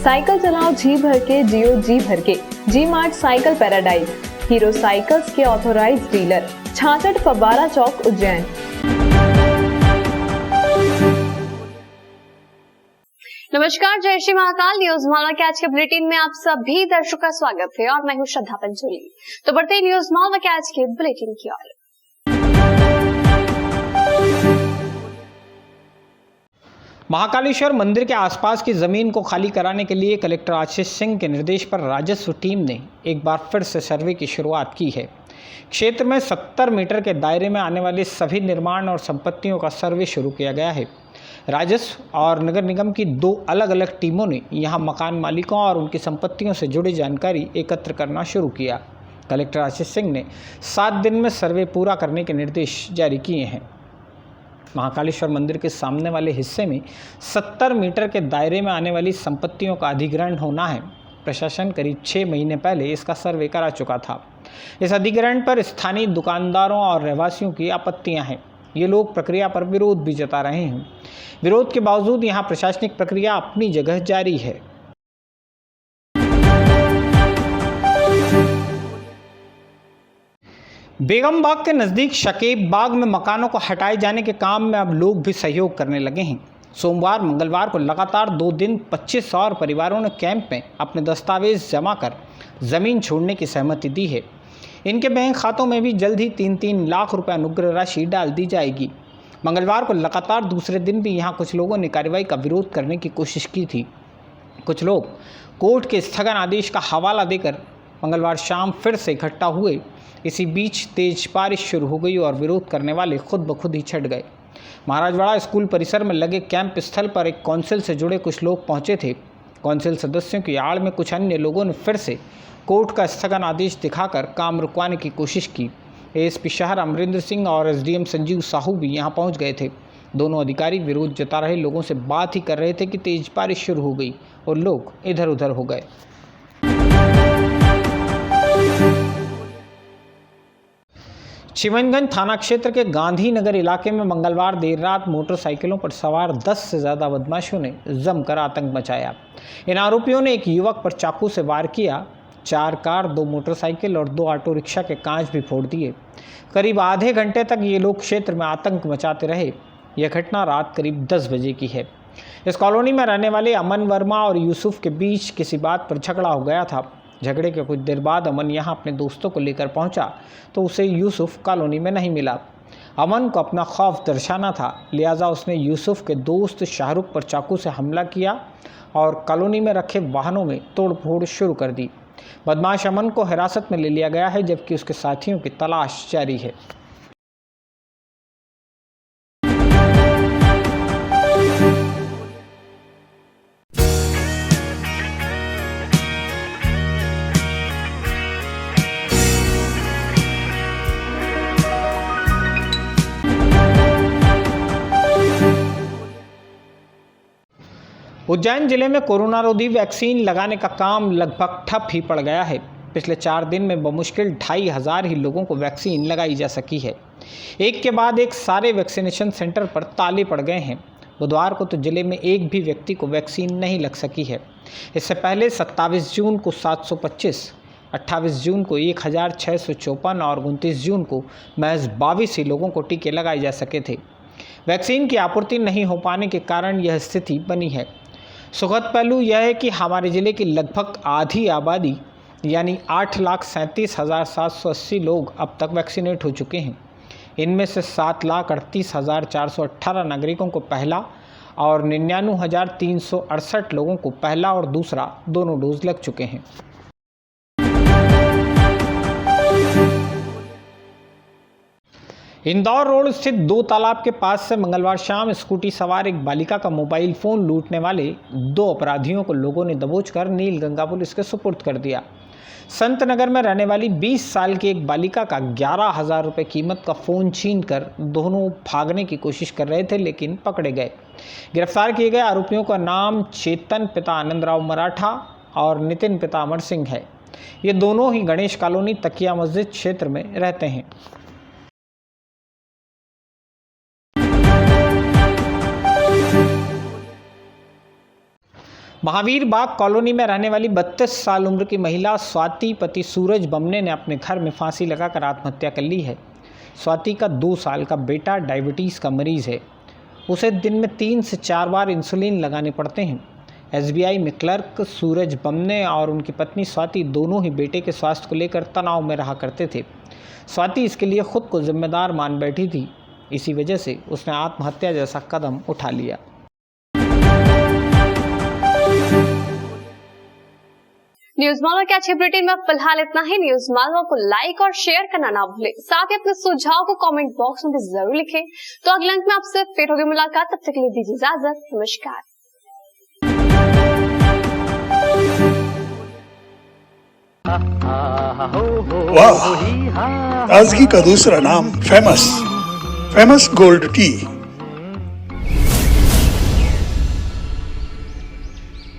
Cycle चलाओ जी भर के, जियो जी भर के। G Mart Cycle Paradise, Hero cycles के ऑथोराइज्ड डीलर, 66 फव्वारा चौक, उज्जैन। नमस्कार, जय श्री महाकाल। न्यूज मालवा के आज के बुलेटिन में आप सभी दर्शकों का स्वागत है और मैं हूं श्रद्धा पंचोली। तो बढ़ते हैं न्यूज मालवा के आज के बुलेटिन की ओर। महाकालेश्वर मंदिर के आसपास की जमीन को खाली कराने के लिए कलेक्टर आशीष सिंह के निर्देश पर राजस्व टीम ने एक बार फिर से सर्वे की शुरुआत की है। क्षेत्र में 70 मीटर के दायरे में आने वाले सभी निर्माण और संपत्तियों का सर्वे शुरू किया गया है। राजस्व और नगर निगम की 2 अलग अलग टीमों ने यहां मकान मालिकों और उनकी संपत्तियों से जुड़ी जानकारी एकत्र करना शुरू किया। कलेक्टर आशीष सिंह ने 7 दिन में सर्वे पूरा करने के निर्देश जारी किए हैं। महाकालेश्वर मंदिर के सामने वाले हिस्से में 70 मीटर के दायरे में आने वाली संपत्तियों का अधिग्रहण होना है। प्रशासन करीब 6 महीने पहले इसका सर्वे करा चुका था। इस अधिग्रहण पर स्थानीय दुकानदारों और रहवासियों की आपत्तियां हैं। ये लोग प्रक्रिया पर विरोध भी जता रहे हैं। विरोध के बावजूद यहां प्रशासनिक प्रक्रिया अपनी जगह जारी है। बेगम बाग के नज़दीक शकीब बाग में मकानों को हटाए जाने के काम में अब लोग भी सहयोग करने लगे हैं। सोमवार मंगलवार को लगातार 2 दिन 25 और परिवारों ने कैंप में अपने दस्तावेज जमा कर ज़मीन छोड़ने की सहमति दी है। इनके बैंक खातों में भी जल्द ही 3-3 लाख रुपए अनुग्रह राशि डाल दी जाएगी। मंगलवार को लगातार दूसरे दिन भी यहाँ कुछ लोगों ने कार्रवाई का विरोध करने की कोशिश की थी। कुछ लोग कोर्ट के स्थगन आदेश का हवाला देकर मंगलवार शाम फिर से इकट्ठा हुए। इसी बीच तेज बारिश शुरू हो गई और विरोध करने वाले खुद ब खुद ही छट गए। महाराजवाड़ा स्कूल परिसर में लगे कैंप स्थल पर एक कौंसिल से जुड़े कुछ लोग पहुंचे थे। कौंसिल सदस्यों की आड़ में कुछ अन्य लोगों ने फिर से कोर्ट का स्थगन आदेश दिखाकर काम रुकवाने की कोशिश की। एएसपी शहर अमरिंदर सिंह और एसडीएम संजीव साहू भी यहां पहुंच गए थे। दोनों अधिकारी विरोध जता रहे लोगों से बात ही कर रहे थे कि तेज बारिश शुरू हो गई और लोग इधर उधर हो गए। चिमनगंज थाना क्षेत्र के गांधीनगर इलाके में मंगलवार देर रात मोटरसाइकिलों पर सवार 10 से ज़्यादा बदमाशों ने जमकर आतंक मचाया। इन आरोपियों ने एक युवक पर चाकू से वार किया। 4 कार, 2 मोटरसाइकिल और 2 ऑटो रिक्शा के कांच भी फोड़ दिए। करीब आधे घंटे तक ये लोग क्षेत्र में आतंक मचाते रहे। यह घटना रात करीब 10 बजे की है। इस कॉलोनी में रहने वाले अमन वर्मा और यूसुफ के बीच किसी बात पर झगड़ा हो गया था। झगड़े के कुछ देर बाद अमन यहाँ अपने दोस्तों को लेकर पहुँचा तो उसे यूसुफ कॉलोनी में नहीं मिला। अमन को अपना खौफ दर्शाना था, लिहाजा उसने यूसुफ के दोस्त शाहरुख पर चाकू से हमला किया और कॉलोनी में रखे वाहनों में तोड़फोड़ शुरू कर दी। बदमाश अमन को हिरासत में ले लिया गया है जबकि उसके साथियों की तलाश जारी है। उज्जैन जिले में कोरोना रोधी वैक्सीन लगाने का काम लगभग ठप ही पड़ गया है। पिछले 4 दिन में बमुश्किल 2500 ही लोगों को वैक्सीन लगाई जा सकी है। एक के बाद एक सारे वैक्सीनेशन सेंटर पर ताले पड़ गए हैं। बुधवार को तो जिले में एक भी व्यक्ति को वैक्सीन नहीं लग सकी है। इससे पहले 27 जून को 725, 28 जून को 1654 और 29 जून को महज 22 ही लोगों को टीके लगाए जा सके थे। वैक्सीन की आपूर्ति नहीं हो पाने के कारण यह स्थिति बनी है। सुखद पहलू यह है कि हमारे ज़िले की लगभग आधी आबादी यानी 8,37,780 लोग अब तक वैक्सीनेट हो चुके हैं। इनमें से 7,38,418 नागरिकों को पहला और 99,368 लोगों को पहला और दूसरा दोनों डोज लग चुके हैं। इंदौर रोड स्थित 2 तालाब के पास से मंगलवार शाम स्कूटी सवार एक बालिका का मोबाइल फ़ोन लूटने वाले 2 अपराधियों को लोगों ने दबोचकर नीलगंगा पुलिस के सुपुर्द कर दिया। संत नगर में रहने वाली 20 साल की एक बालिका का 11,000 रुपये कीमत का फ़ोन छीनकर दोनों भागने की कोशिश कर रहे थे लेकिन पकड़े गए। गिरफ्तार किए गए आरोपियों का नाम चेतन पिता आनंदराव मराठा और नितिन पिता अमर सिंह है। ये दोनों ही गणेश कॉलोनी तकिया मस्जिद क्षेत्र में रहते हैं। महावीर बाग कॉलोनी में रहने वाली 32 साल उम्र की महिला स्वाति पति सूरज बमने ने अपने घर में फांसी लगाकर आत्महत्या कर ली है। स्वाति का 2 साल का बेटा डायबिटीज़ का मरीज़ है। उसे दिन में 3 से 4 बार इंसुलिन लगाने पड़ते हैं। SBI में क्लर्क सूरज बमने और उनकी पत्नी स्वाति दोनों ही बेटे के स्वास्थ्य को लेकर तनाव में रहा करते थे। स्वाति इसके लिए खुद को जिम्मेदार मान बैठी थी। इसी वजह से उसने आत्महत्या जैसा कदम उठा लिया। न्यूज मालवा कैच के बुलेटिन में फिलहाल इतना ही। न्यूज मालवा को लाइक और शेयर करना ना भूलें। साथ ही अपने सुझाव को कमेंट बॉक्स में भी जरूर लिखें। तो अगले अंक में आपसे फिर होगी मुलाकात। तब तक के लिए दीजिए इजाजत। नमस्कार। वाह, ताजगी का दूसरा नाम फेमस गोल्ड टी।